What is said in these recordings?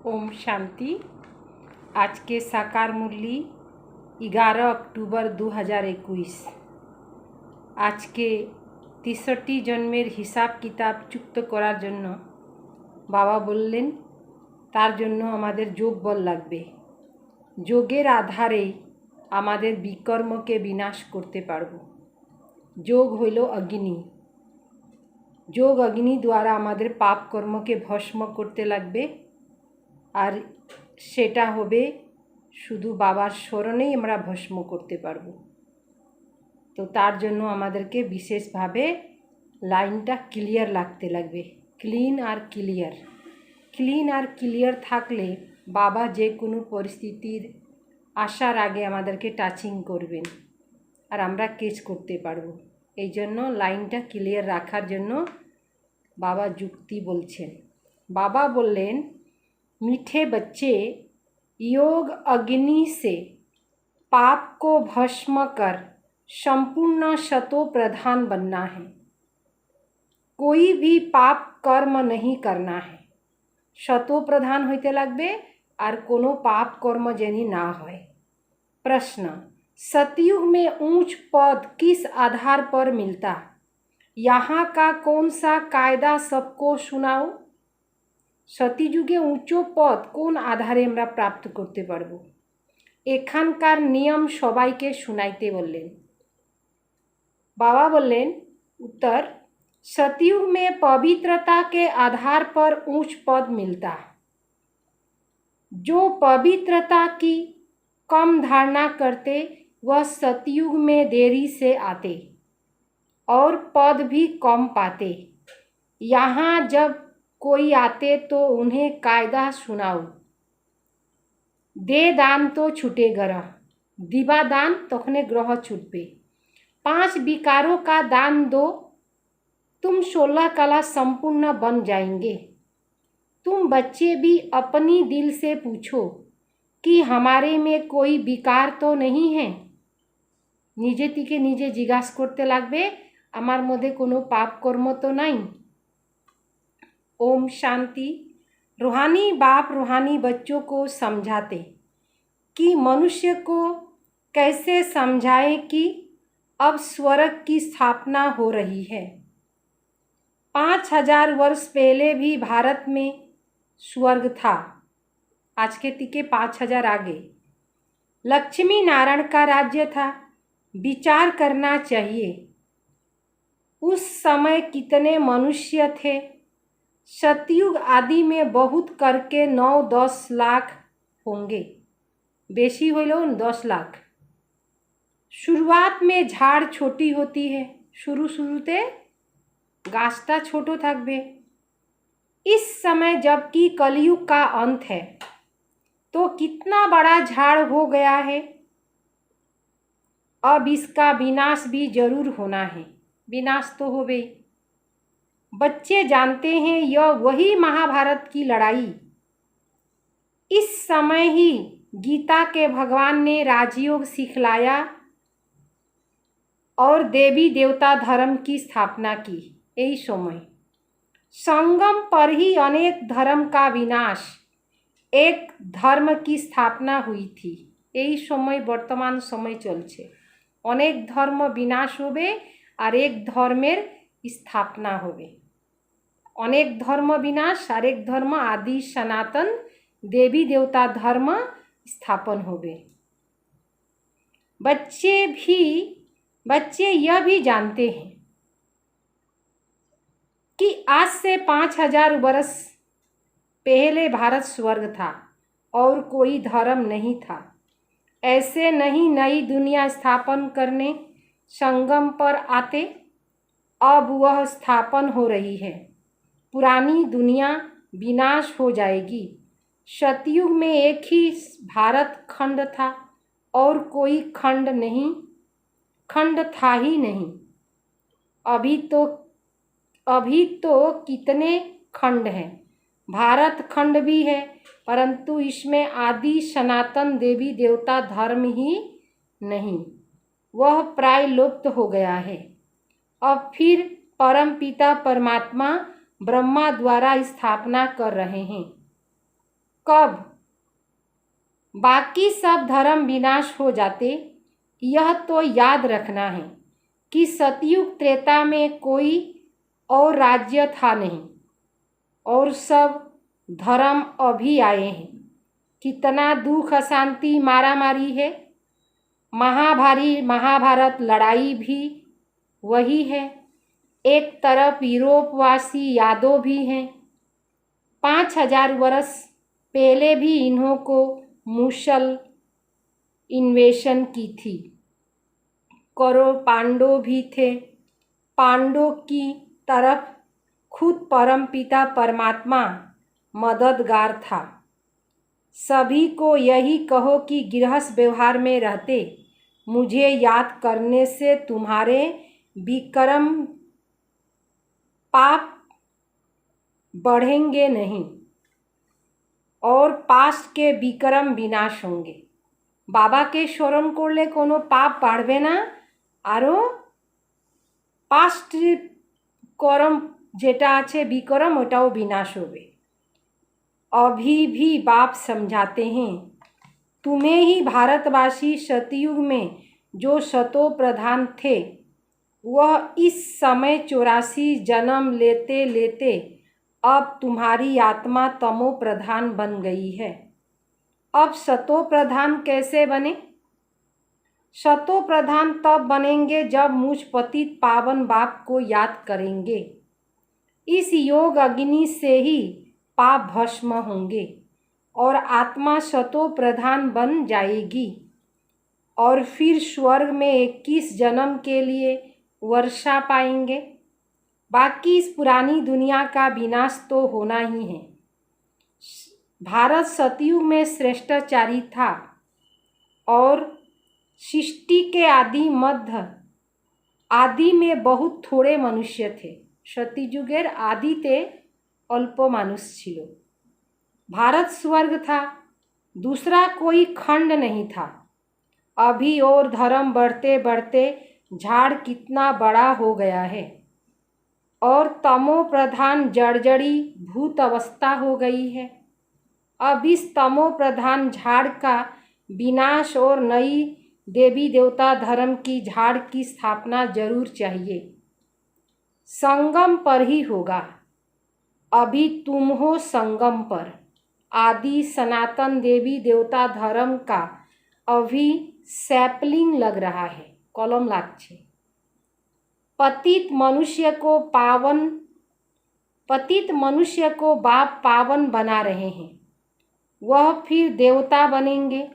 ओम शांति। आज के साकार मूल्य 11 अक्टूबर 2021। आज के 63 जन्मेर हिसाब किताब चुक्त करार जन्य बाबा बोललेन तार जन्य आमादेर जोग बल लागबे। जोगेर आधारे आमादेर विकर्म के विनाश करते पारबो। जोग हইল अग्नि। जोग अग्नि द्वारा आमादेर पाप कर्म के भस्म करते लागबे और सेटा होबे शुधु बाबार शरणेई आमरा भस्म करते पारबो। तो तार जन्य आमादेरके विशेष भावे लाइनटा क्लियर लागते लागबे। क्लीन और क्लियर। क्लीन और क्लियर थाकले बाबा जे कोनो परिस्थितिर आसार आगे आमादेरके टाचिंग करबेन और आमरा केच करते पारबो। एई जन्य लाइनटा क्लियर राखार जन्य बाबा जुक्ति बोलछेन। बाबा बोललेन मीठे बच्चे, योग अग्नि से पाप को भस्म कर संपूर्ण शतो प्रधान बनना है। कोई भी पाप कर्म नहीं करना है। शतो प्रधान होते लागबे और कोनो पाप कर्म जेनी ना होय। प्रश्न, सतयुग में ऊंच पद किस आधार पर मिलता? यहाँ का कौन सा कायदा सबको सुनाओ। सतीजुगे ऊँचो पद कोन आधारे आमरा प्राप्त करते पारबो? एखानकार नियम सबाइके शुनाइते बोललेन। बाबा बोललेन उत्तर, सतयुग में पवित्रता के आधार पर ऊंच पद मिलता। जो पवित्रता की कम धारणा करते वह सतयुग में देरी से आते और पद भी कम पाते। यहाँ जब कोई आते तो उन्हें कायदा सुनाओ। दे दान तो छूटे ग्रह, दिवा दान तखने ग्रह छूटबे। 5 विकारों का दान दो, तुम 16 कला संपूर्ण बन जाएंगे। तुम बच्चे भी अपनी दिल से पूछो कि हमारे में कोई विकार तो नहीं है। निजे थेके निजे जिज्ञासा करते लागबे आमार मध्य कोनो पाप कर्म तो नहीं। ओम शांति। रूहानी बाप रूहानी बच्चों को समझाते कि मनुष्य को कैसे समझाए कि अब स्वर्ग की स्थापना हो रही है। 5000 वर्ष पहले भी भारत में स्वर्ग था। आज के तिके 5000 आगे लक्ष्मी नारायण का राज्य था। विचार करना चाहिए उस समय कितने मनुष्य थे। सतयुग आदि में बहुत करके 9-10 लाख होंगे। बेशी होलो 10 लाख। शुरुआत में झाड़ छोटी होती है। शुरूते गाछटा छोटो थाकबे। इस समय जबकि कलयुग का अंत है तो कितना बड़ा झाड़ हो गया है। अब इसका विनाश भी जरूर होना है। विनाश तो हो गई। बच्चे जानते हैं यह वही महाभारत की लड़ाई। इस समय ही गीता के भगवान ने राजयोग सिखलाया और देवी देवता धर्म की स्थापना की। यही समय संगम पर ही अनेक धर्म का विनाश, एक धर्म की स्थापना हुई थी। यही समय वर्तमान समय चलছে। अनेक धर्म विनाश होबे और एक धर्मेर स्थापना होबे। अनेक धर्म विनाश और एक धर्म आदि सनातन देवी देवता धर्म स्थापन होबे। बच्चे यह भी जानते हैं कि आज से 5000 वर्ष पहले भारत स्वर्ग था और कोई धर्म नहीं था। ऐसे नहीं नई दुनिया स्थापन करने संगम पर आते। अब वह स्थापन हो रही है। पुरानी दुनिया विनाश हो जाएगी। सतयुग में एक ही भारत खंड था और कोई खंड था ही नहीं। अभी तो कितने खंड हैं। भारत खंड भी है परंतु इसमें आदि सनातन देवी देवता धर्म ही नहीं। वह प्राय लुप्त हो गया है। अब फिर परम पिता परमात्मा ब्रह्मा द्वारा स्थापना कर रहे हैं। कब बाकी सब धर्म विनाश हो जाते, यह तो याद रखना है कि सतयुग त्रेता में कोई और राज्य था नहीं और सब धर्म अभी आए हैं। कितना दुख अशांति मारामारी है। महाभारत लड़ाई भी वही है। एक तरफ यूरोपवासी यादव भी हैं। 5000 वर्ष पहले भी इन्हों को मुसल इन्वेशन की थी। करो पांडव भी थे। पांडव की तरफ खुद परमपिता परमात्मा मददगार था। सभी को यही कहो कि गृहस्थ व्यवहार में रहते मुझे याद करने से तुम्हारे विक्रम पाप बढ़ेंगे नहीं और पास्ट के विक्रम विनाश होंगे। बाबा के स्मरण करले कोनो पाप बाढ़बे ना आरो पास्ट करम जेटा आछे विक्रम ओटाओ विनाश होबे। अभी भी बाप समझाते हैं, तुम्हें ही भारतवासी सतयुग में जो सतो प्रधान थे वह इस समय 84 जन्म लेते लेते अब तुम्हारी आत्मा तमो प्रधान बन गई है। अब सतो प्रधान कैसे बने? सतो प्रधान तब बनेंगे जब मुझ पतित पावन बाप को याद करेंगे। इस योग अग्नि से ही पाप भस्म होंगे और आत्मा सतो प्रधान बन जाएगी और फिर स्वर्ग में 21 जन्म के लिए वर्षा पाएंगे। बाकी इस पुरानी दुनिया का विनाश तो होना ही है। भारत सतयुग में श्रेष्ठाचारी था और सृष्टि के आदि में बहुत थोड़े मनुष्य थे। सतयुगेर आदिते अल्प मानुष छिलो। भारत स्वर्ग था, दूसरा कोई खंड नहीं था। अभी और धर्म बढ़ते बढ़ते झाड़ कितना बड़ा हो गया है और तमो प्रधान जर्जरी भूत अवस्था हो गई है। अब इस तमो प्रधान झाड़ का विनाश और नई देवी देवता धर्म की झाड़ की स्थापना जरूर चाहिए। संगम पर ही होगा। अभी तुम हो संगम पर। आदि सनातन देवी देवता धर्म का अभी सैपलिंग लग रहा है, कलम लागछे। पतित मनुष्य को बाप पावन बना रहे हैं। वह फिर देवता बनेंगे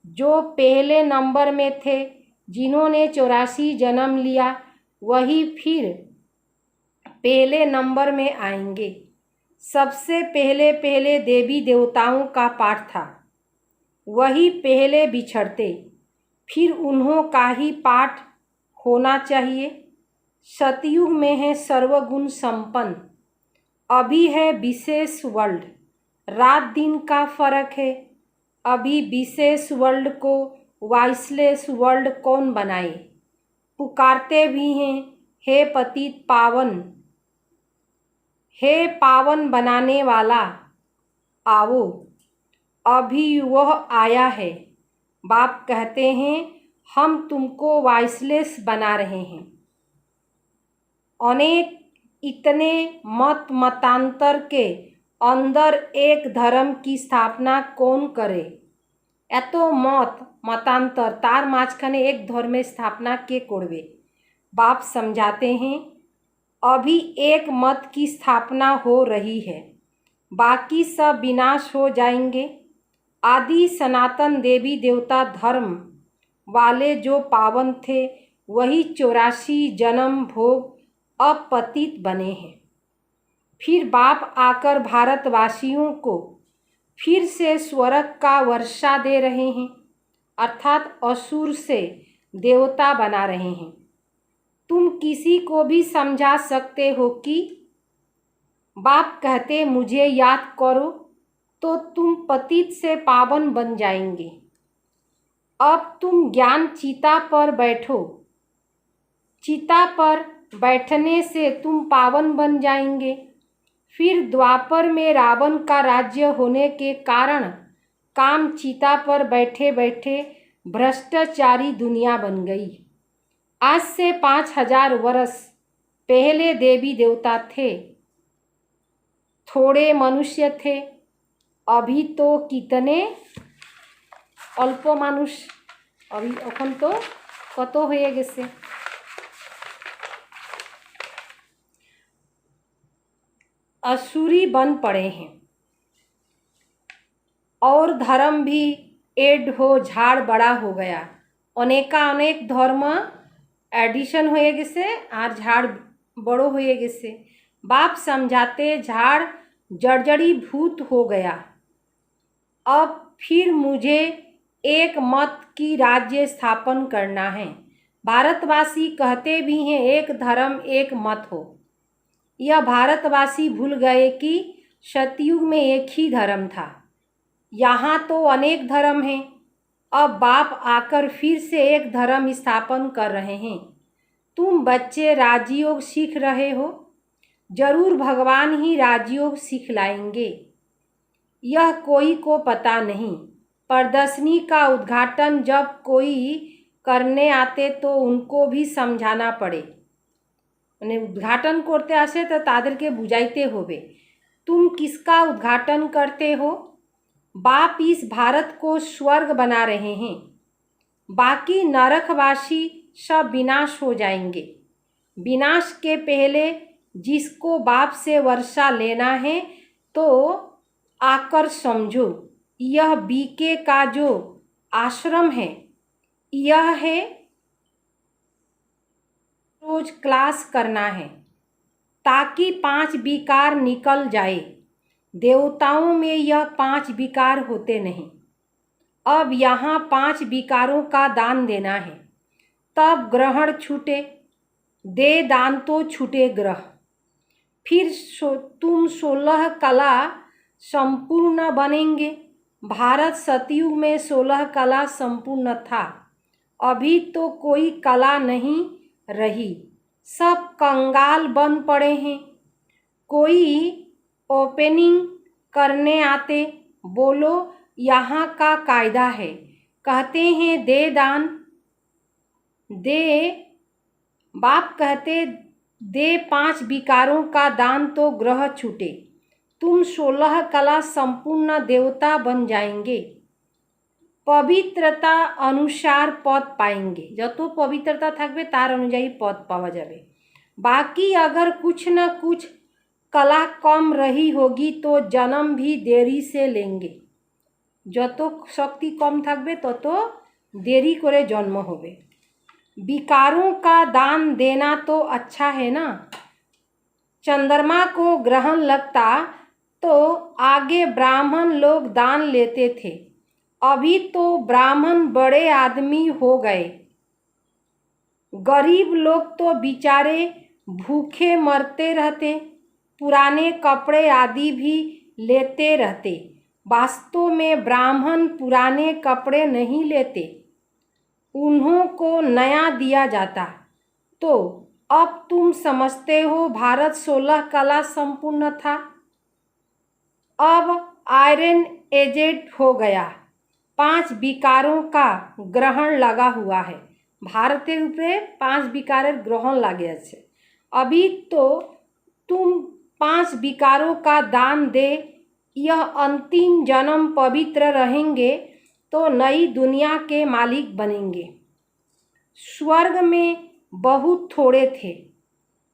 जो पहले नंबर में थे। जिन्होंने 84 जन्म लिया वही फिर पहले नंबर में आएंगे। सबसे पहले देवी देवताओं का पाठ था, वही पहले बिछड़ते, फिर उन्हों का ही पाठ होना चाहिए। सतयुग में है सर्वगुण संपन्न। अभी है विशेष वर्ल्ड। रात दिन का फर्क है। अभी विशेष वर्ल्ड को वाइसलेस वर्ल्ड कौन बनाए? पुकारते भी हैं, हे पतित पावन, हे पावन बनाने वाला आओ। अभी वह आया है। बाप कहते हैं हम तुमको वाइसलेस बना रहे हैं। अनेक इतने मतांतर के अंदर एक धर्म की स्थापना कौन करे? एतो मतांतर तार माझखाने एक धर्मेर स्थापना के करबे? बाप समझाते हैं अभी एक मत की स्थापना हो रही है, बाकी सब विनाश हो जाएंगे। आदि सनातन देवी देवता धर्म वाले जो पावन थे वही 84 जन्म भोग अब पतित बने हैं। फिर बाप आकर भारतवासियों को फिर से स्वर्ग का वर्षा दे रहे हैं, अर्थात असुर से देवता बना रहे हैं। तुम किसी को भी समझा सकते हो कि बाप कहते मुझे याद करो तो तुम पतित से पावन बन जाएंगे। अब तुम ज्ञान चिता पर बैठो। चिता पर बैठने से तुम पावन बन जाएंगे। फिर द्वापर में रावण का राज्य होने के कारण काम चिता पर बैठे बैठे भ्रष्टाचारी दुनिया बन गई। आज से 5000 वर्ष पहले देवी देवता थे, थोड़े मनुष्य थे। अभी तो कितने अल्प मनुष्य, अभी अखन तो कत হয়ে গেছে। असुरी बन पड़े हैं और धर्म भी एड हो झाड़ बड़ा हो गया। अनेक धर्म एडिशन হয়ে গেছে আর झाड़ बड़ो হয়ে গেছে। बाप समझाते झाड़ जर्जरी भूत हो गया। अब फिर मुझे एक मत की राज्य स्थापन करना है। भारतवासी कहते भी हैं एक धर्म एक मत हो। यह भारतवासी भूल गए कि सतयुग में एक ही धर्म था। यहाँ तो अनेक धर्म हैं। अब बाप आकर फिर से एक धर्म स्थापन कर रहे हैं। तुम बच्चे राजयोग सीख रहे हो, जरूर भगवान ही राजयोग सिखलाएंगे। यह कोई को पता नहीं। प्रदर्शनी का उद्घाटन जब कोई करने आते तो उनको भी समझाना पड़े। मैंने उद्घाटन करते आसे तो तादेरके बुझाइते होबे। तुम किसका उद्घाटन करते हो? बाप इस भारत को स्वर्ग बना रहे हैं। बाकी नरकवासी सब विनाश हो जाएंगे। विनाश के पहले जिसको बाप से वर्षा लेना है तो आकर समझो। यह बीके का जो आश्रम है, यह है रोज क्लास करना है ताकि 5 विकार निकल जाए। देवताओं में यह 5 विकार होते नहीं। अब यहाँ 5 विकारों का दान देना है, तब ग्रहण छूटे। दे दान तो छूटे ग्रह। फिर तुम 16 कला संपूर्ण बनेंगे। भारत सतयुग में 16 कला संपूर्ण था। अभी तो कोई कला नहीं रही, सब कंगाल बन पड़े हैं। कोई ओपनिंग करने आते, बोलो यहाँ का कायदा है। कहते हैं दे दान दे। बाप कहते दे 5 विकारों का दान तो ग्रह छूटे। तुम 16 कला संपूर्ण देवता बन जाएंगे। पवित्रता अनुसार पद पाएंगे। যত पवित्रता থাকবে तार अनुযায়ী पद पावा जाবে। बाकी अगर कुछ न कुछ कला कम रही होगी तो जन्म भी देरी से लेंगे। যত शक्ति कम থাকবে তত देरी करे जन्म होबे। विकारों का दान देना तो अच्छा है ना। चंद्रमा को ग्रहण लगता तो आगे ब्राह्मण लोग दान लेते थे। अभी तो ब्राह्मण बड़े आदमी हो गए। गरीब लोग तो बेचारे भूखे मरते रहते, पुराने कपड़े आदि भी लेते रहते। वास्तव में ब्राह्मण पुराने कपड़े नहीं लेते, उन्हों को नया दिया जाता। तो अब तुम समझते हो भारत 16 कला संपूर्ण था। अब आयरन एजेड हो गया। 5 विकारों का ग्रहण लगा हुआ है। भारतेर ऊपरे 5 विकारेर ग्रहण लागे आछे। अभी तो तुम 5 विकारों का दान दे। यह अंतिम जन्म पवित्र रहेंगे तो नई दुनिया के मालिक बनेंगे। स्वर्ग में बहुत थोड़े थे,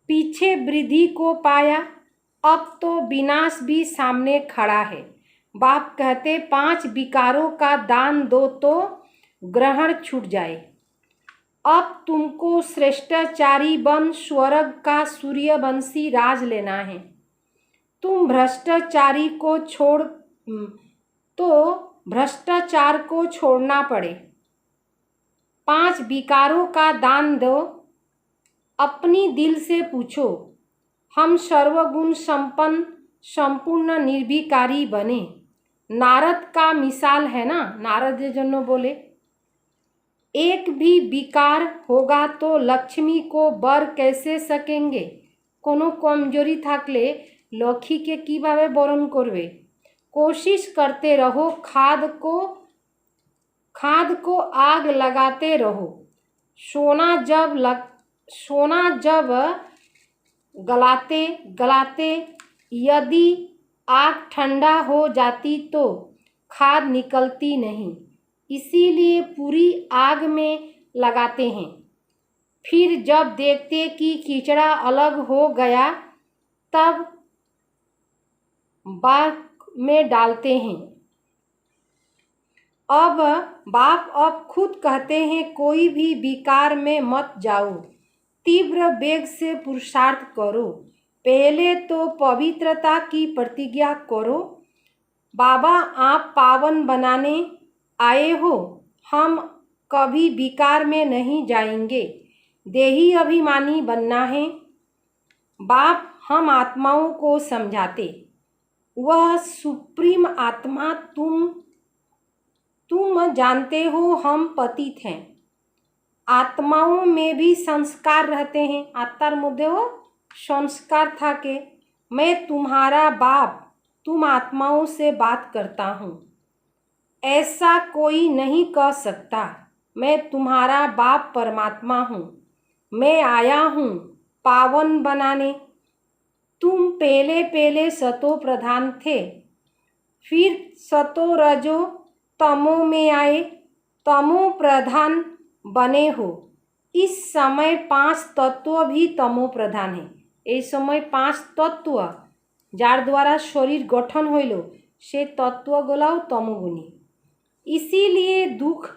पीछे वृद्धि को पाया। अब तो विनाश भी सामने खड़ा है। बाप कहते 5 विकारों का दान दो तो ग्रहण छूट जाए। अब तुमको श्रेष्ठाचारी बन स्वर्ग का सूर्यवंशी राज लेना है। तुम भ्रष्टाचारी को भ्रष्टाचार को छोड़ना पड़े। 5 विकारों का दान दो। अपनी दिल से पूछो, हम सर्वगुण संपन्न संपूर्ण निर्विकारी बने। नारद का मिसाल है ना। नारद जन्नो बोले एक भी विकार होगा तो लक्ष्मी को बर कैसे सकेंगे। कोनो कमजोरी थाकले লক্ষ্মীকে কিভাবে বরণ করবে? कोशिश करते रहो, खाद को आग लगाते रहो। सोना जब गलाते गलाते यदि आग ठंडा हो जाती तो खाद निकलती नहीं, इसीलिए पूरी आग में लगाते हैं। फिर जब देखते कि कीचड़ा अलग हो गया तब बाग में डालते हैं। अब खुद कहते हैं कोई भी विकार में मत जाओ, तीव्र वेग से पुरुषार्थ करो। पहले तो पवित्रता की प्रतिज्ञा करो। बाबा आप पावन बनाने आए हो, हम कभी विकार में नहीं जाएंगे। देही अभिमानी बनना है। बाप हम आत्माओं को समझाते, वह सुप्रीम आत्मा तुम जानते हो हम पतित हैं। आत्माओं में भी संस्कार रहते हैं। आत्मार मध्य वो संस्कार था के मैं तुम्हारा बाप, तुम आत्माओं से बात करता हूँ। ऐसा कोई नहीं कह सकता। मैं तुम्हारा बाप परमात्मा हूँ। मैं आया हूँ पावन बनाने। तुम पहले सतो प्रधान थे, फिर सतो रजो तमो में आए, तमो प्रधान बने हो। इस समय 5 तत्व भी तमो प्रधान है। इस समय 5 तत्व जार द्वारा शरीर गठन हইল से तत्वगुलाओ तमोगुणी, इसीलिए दुख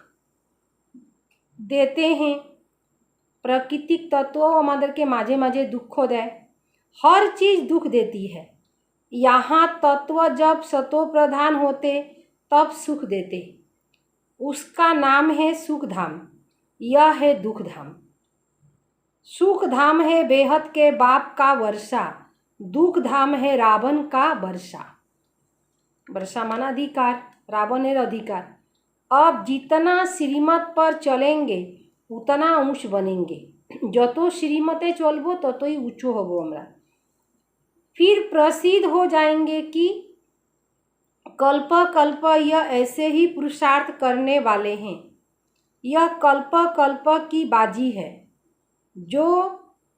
देते हैं। प्राकृतिक तत्व हमारे के माझे माझे दुख देय, हर चीज़ दुख देती है। यहाँ तत्व जब सतो प्रधान होते तब सुख देते, उसका नाम है सुख धाम। यह है दुख धाम। सुख धाम है बेहद के बाप का वर्षा, दुख धाम है रावण का वर्षा। वर्षा माना अधिकार, रावण है अधिकार। अब जितना श्रीमत पर चलेंगे उतना ऊँच बनेंगे। যত श्रीमते चलबो ततई ऊँचो हबो हमरा। फिर प्रसिद्ध हो जाएंगे कि कल्प कल्प यह ऐसे ही पुरुषार्थ करने वाले हैं। यह कल्प कल्प की बाजी है। जो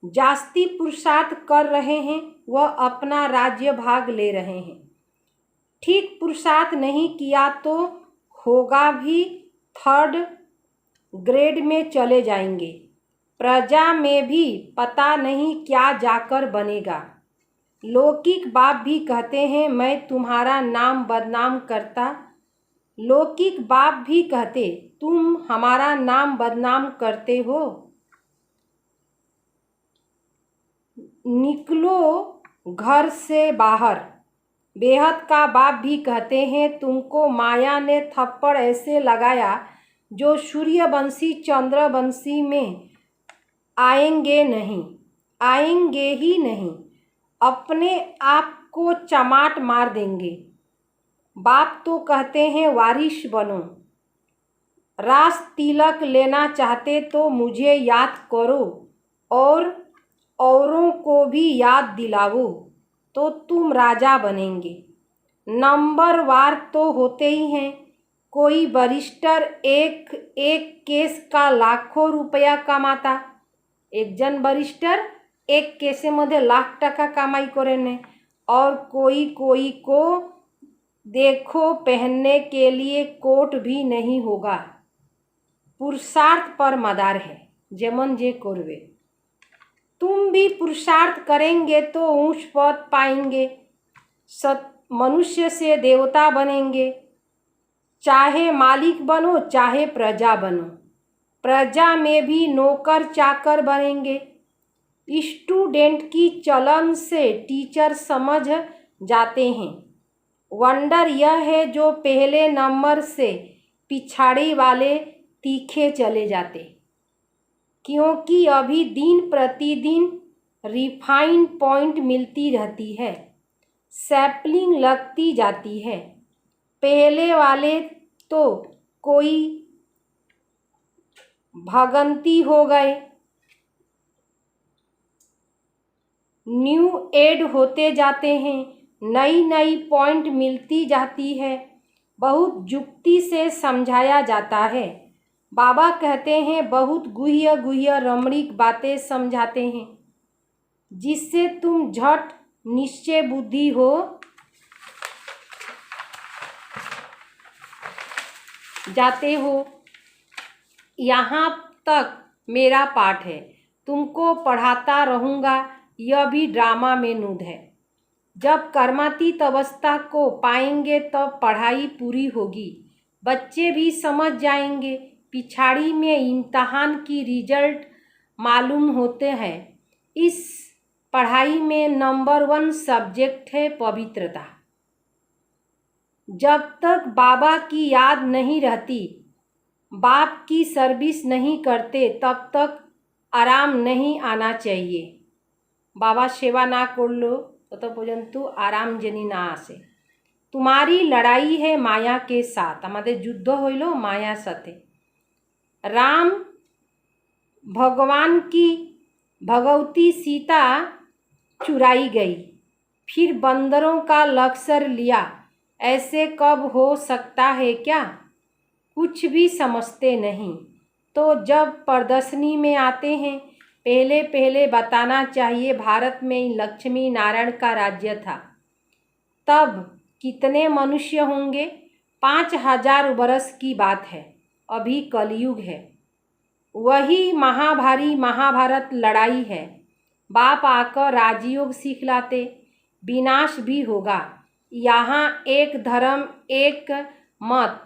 जास्ती पुरुषार्थ कर रहे हैं वह अपना राज्य भाग ले रहे हैं। ठीक पुरुषार्थ नहीं किया तो होगा भी 3rd ग्रेड में चले जाएंगे। प्रजा में भी पता नहीं क्या जाकर बनेगा। लौकिक बाप भी कहते हैं मैं तुम्हारा नाम बदनाम करता। लौकिक बाप भी कहते तुम हमारा नाम बदनाम करते हो। निकलो घर से बाहर। बेहद का बाप भी कहते हैं तुमको माया ने थप्पड़ ऐसे लगाया जो सूर्यवंशी चंद्रवंशी में आएंगे ही नहीं, अपने आप को चमाट मार देंगे। बाप तो कहते हैं वारिश बनो। रास तिलक लेना चाहते तो मुझे याद करो और औरों को भी याद दिलाओ तो तुम राजा बनेंगे। नंबर वार तो होते ही हैं। कोई बरिस्टर एक केस का लाखों रुपया कमाता। एक जन बरिस्टर एक केसे मध्ये लाख टका कमाई करें। और कोई को देखो पहनने के लिए कोट भी नहीं होगा। पुरुषार्थ पर मदार है, जेमन जे करवे। तुम भी पुरुषार्थ करेंगे तो ऊंच पद पाएंगे। मनुष्य से देवता बनेंगे। चाहे मालिक बनो चाहे प्रजा बनो, प्रजा में भी नौकर चाकर बनेंगे। स्टूडेंट की चलन से टीचर समझ जाते हैं। वंडर यह है जो पहले नंबर से पिछाड़ी वाले तीखे चले जाते, क्योंकि अभी दिन प्रतिदिन रिफाइन पॉइंट मिलती रहती है, सैपलिंग लगती जाती है। पहले वाले तो कोई भगंती हो गए, न्यू ऐड होते जाते हैं, नई नई पॉइंट मिलती जाती है, बहुत जुक्ति से समझाया जाता है। बाबा कहते हैं बहुत गुह्य गुह्य रमणीक बातें समझाते हैं, जिससे तुम झट निश्चय बुद्धि हो जाते हो। यहाँ तक मेरा पाठ है, तुमको पढ़ाता रहूँगा, यह भी ड्रामा में नूद है। जब कर्मातीत अवस्था को पाएंगे तब पढ़ाई पूरी होगी, बच्चे भी समझ जाएंगे। पिछाड़ी में इम्तहान की रिजल्ट मालूम होते हैं। इस पढ़ाई में नंबर 1 सब्जेक्ट है पवित्रता। जब तक बाबा की याद नहीं रहती, बाप की सर्विस नहीं करते, तब तक आराम नहीं आना चाहिए। बाबा सेवा ना করলো তত পর্যন্ত আরাম যেনি না আসে। तुम्हारी लड़ाई है माया के साथ, हमारे युद्ध হইল माया साथे। राम भगवान की भगवती सीता चुराई गई, फिर बंदरों का लश्कर लिया। ऐसे कब हो सकता है क्या? कुछ भी समझते नहीं। तो जब प्रदर्शनी में आते हैं, पहले पहले बताना चाहिए भारत में लक्ष्मी नारायण का राज्य था। तब कितने मनुष्य होंगे? 5000 वर्ष की बात है, अभी कलयुग है। वही महाभारी महाभारत लड़ाई है। बाप आकर राजयोग सिखलाते, विनाश भी होगा। यहाँ एक धर्म एक मत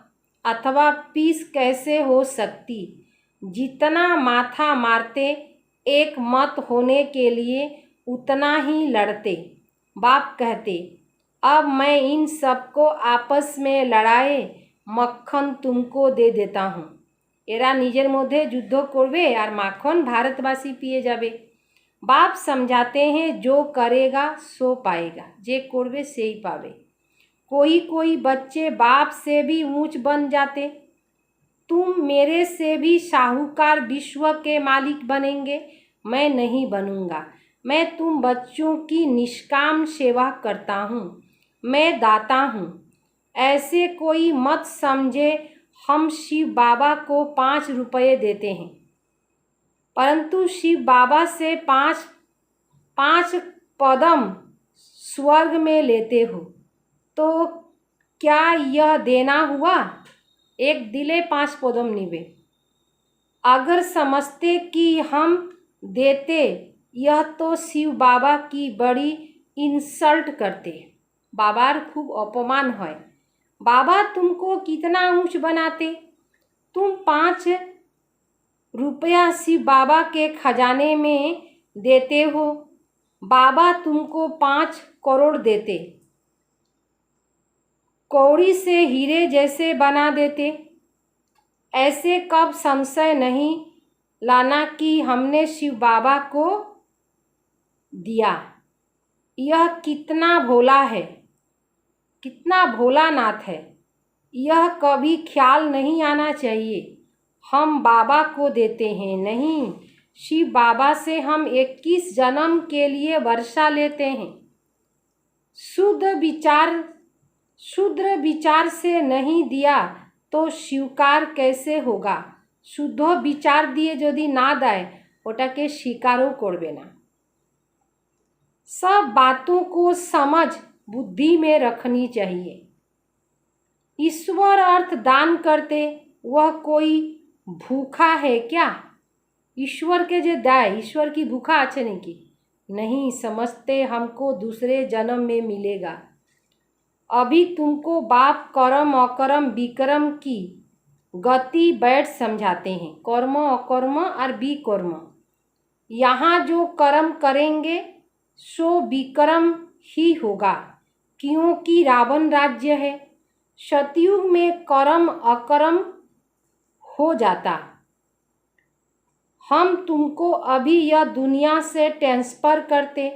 अथवा पीस कैसे हो सकती? जितना माथा मारते एक मत होने के लिए उतना ही लड़ते। बाप कहते, अब मैं इन सबको आपस में लड़ाए मक्खन तुमको दे देता हूँ। एरा निजेर मध्य युद्ध करबे और माखन भारतवासी पिए जाबे। बाप समझाते हैं जो करेगा सो पाएगा, जे करबे से ही पावे। कोई कोई बच्चे बाप से भी ऊंच बन जाते। तुम मेरे से भी साहूकार विश्व के मालिक बनेंगे, मैं नहीं बनूंगा। मैं तुम बच्चों की निष्काम सेवा करता हूँ, मैं दाता हूँ। ऐसे कोई मत समझे हम शिव बाबा को 5 रुपये देते हैं, परंतु शिव बाबा से 5 पदम स्वर्ग में लेते हो, तो क्या यह देना हुआ? एक दिले 5 पदम निवे। अगर समझते कि हम देते, यह तो शिव बाबा की बड़ी इंसल्ट करते। बाबार खूब अपमान है। बाबा तुमको कितना ऊंच बनाते? तुम 5 रुपया शिव बाबा के खजाने में देते हो, बाबा तुमको 5 करोड़ देते, कौड़ी से हीरे जैसे बना देते। ऐसे कब संशय नहीं लाना कि हमने शिव बाबा को दिया। यह कितना भोला है, कितना भोलानाथ है, यह कभी ख्याल नहीं आना चाहिए। हम बाबा को देते हैं, नहीं, शिव बाबा से हम 21 जन्म के लिए वर्षा लेते हैं। शुद्र विचार से नहीं दिया तो स्वीकार कैसे होगा? शुद्ध विचार दिए यदि ना देय, ओटाके स्वीकारो करबे ना। सब बातों को समझ बुद्धि में रखनी चाहिए। ईश्वर अर्थ दान करते, वह कोई भूखा है क्या? ईश्वर के जे दाय, ईश्वर की भूखा अच्छे नहीं की नहीं समझते, हमको दूसरे जन्म में मिलेगा। अभी तुमको बाप कर्म अकर्म विक्रम की गति बैठ समझाते हैं, कर्म अकर्म और विकर्म। यहाँ जो कर्म करेंगे सो विक्रम ही होगा, क्योंकि रावण राज्य है। सतयुग में कर्म अकर्म हो जाता। हम तुमको अभी यह दुनिया से ट्रांसफर करते,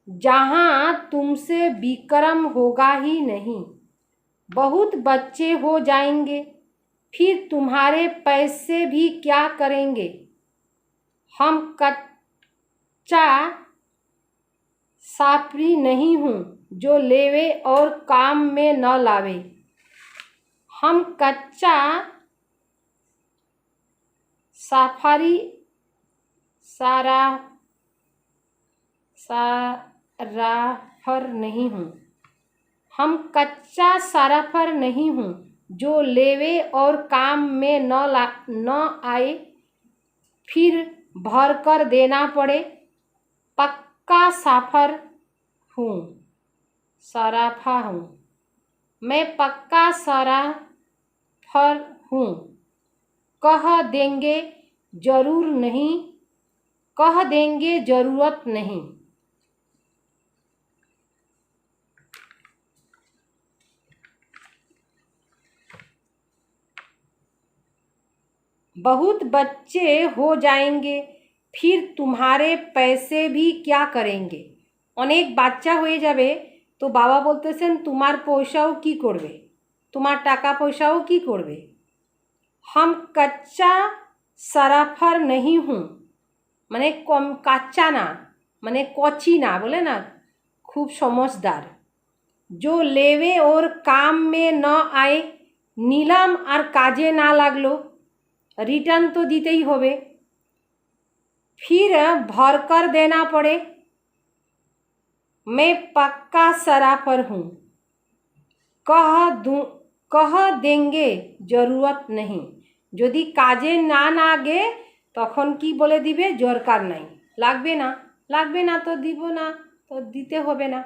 जहाँ तुमसे विक्रम होगा ही नहीं। बहुत बच्चे हो जाएंगे, फिर तुम्हारे पैसे भी क्या करेंगे? हम कच्चा साफरी नहीं हूँ जो लेवे और काम में न लावे। हम कच्चा साफरी साराफर नहीं हूँ। हम कच्चा साराफर नहीं हूँ जो लेवे और काम में न आए फिर भर कर देना पड़े। पक्का साफर हूँ, सराफा हूँ। मैं पक्का सराफर हूँ। कह देंगे जरूर नहीं, कह देंगे जरूरत नहीं। बहुत बच्चे हो जाएंगे फिर तुम्हारे पैसे भी क्या करेंगे। अनेक बाच्चा হয়ে যাবে তো বাবা বলতেছেন তোমার পয়সাও কি করবে, তোমার টাকা পয়সাও কি করবে। हम कच्चा सराफर नहीं हूँ মানে কম কাচ্চা না, মানে কচি না, বলে না খুব समझदार। जो लेवे और काम में न आए, নিলাম আর কাজে না লাগলো, रिटर्न तो दीते ही होबे। फिर भर कर देना पड़े, मैं पक्का सराफर हूँ। कह देंगे जरूरत नहीं, यदि काजे ना लागे तखन की बोले दिबे दरकार नहीं, लागबे ना तो দিব ना, तो दीते होबे ना।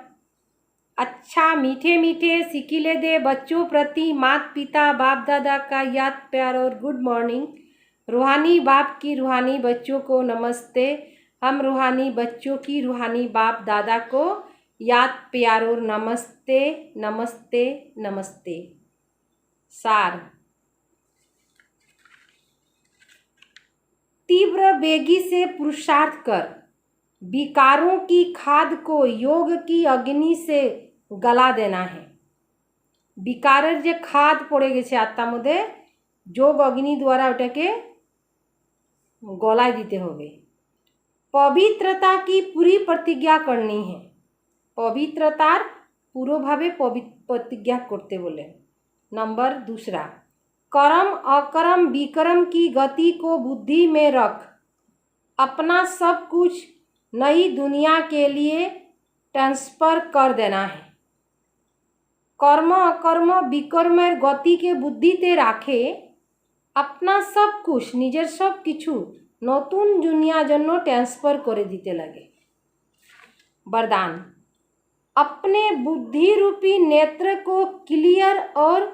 अच्छा मीठे मीठे सिकिले दे बच्चों प्रति माता पिता बाप दादा का याद प्यार और गुड मॉर्निंग। रूहानी बाप की रूहानी बच्चों को नमस्ते। हम रूहानी बच्चों की रूहानी बाप दादा को याद प्यार और नमस्ते नमस्ते नमस्ते। सार, तीव्र बेगी से पुरुषार्थ कर, विकारों की खाद को योग की अग्नि से गला देना है। विकारेर जे खाद पड़े गेछे आत्मार मध्य, योग अग्नि द्वारा ओटाके गलाय दीते होबे। पवित्रता की पूरी प्रतिज्ञा करनी है, पवित्रतार पुरोभावे प्रतिज्ञा करते बोले। नंबर दूसरा, कर्म अकर्म विकर्म की गति को बुद्धि में रख, अपना सब कुछ नई दुनिया के लिए ट्रांसफर कर देना है। कर्म अकर्म विकर्मेर गति के बुद्धिते राखे अपना सब कुछ निजेर सब किछु नतून दुनिया जन्य ट्रांसफर करे दीते लगे। वरदान, अपने बुद्धि रूपी नेत्र को क्लियर और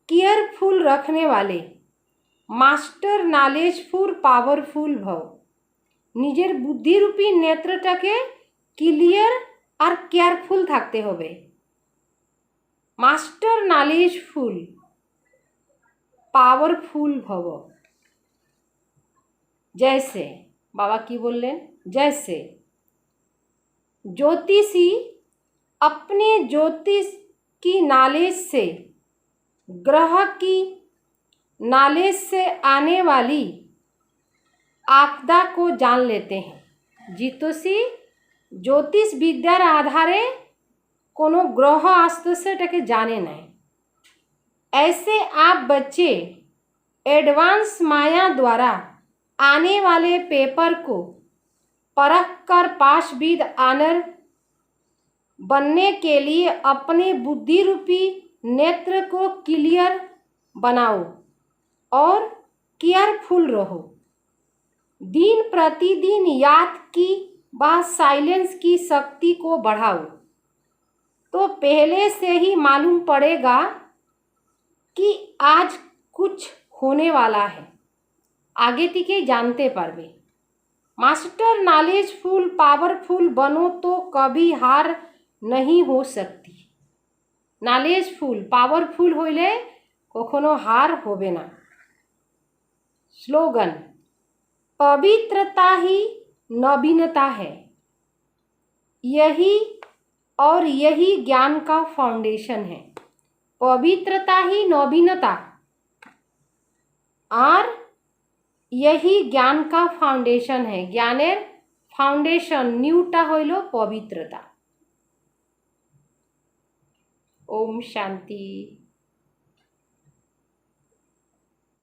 केयरफुल रखने वाले मास्टर नॉलेजफुल पावरफुल भव। निजेर बुद्धि रूपी नेत्रटाके क्लियर और केयरफुल थाकते होबे। मास्टर नॉलेजफुल पावरफुल भव। जैसे बाबा की बोलें, जैसे ज्योतिषी अपने ज्योतिष की नॉलेज से, ग्रह की नॉलेज से आने वाली आपदा को जान लेते हैं। ज्योतिषी ज्योतिष विद्यार आधारे कोनो ग्रह आसतेছে এটাকে जाने नहीं। ऐसे आप बच्चे एडवांस माया द्वारा आने वाले पेपर को परख कर पासविद ऑनर बनने के लिए अपने बुद्धि रूपी नेत्र को क्लियर बनाओ और केयरफुल रहो। दिन प्रतिदिन याद की व साइलेंस की शक्ति को बढ़ाओ तो पहले से ही मालूम पड़ेगा कि आज कुछ होने वाला है, आगे থেকে जानते पारबे। मास्टर नॉलेजफुल पावरफुल बनो तो कभी हार नहीं हो सकती। नॉलेजफुल पावरफुल হইলে কখনো हार होबे ना। स्लोगन, पवित्रता ही नवीनता है, यही और यही ज्ञान का फाउंडेशन है। पवित्रता ही नवीनता और यही ज्ञान का फाउंडेशन है, ज्ञानेर फाउंडेशन न्यूटा हইल पवित्रता। ओम शांति।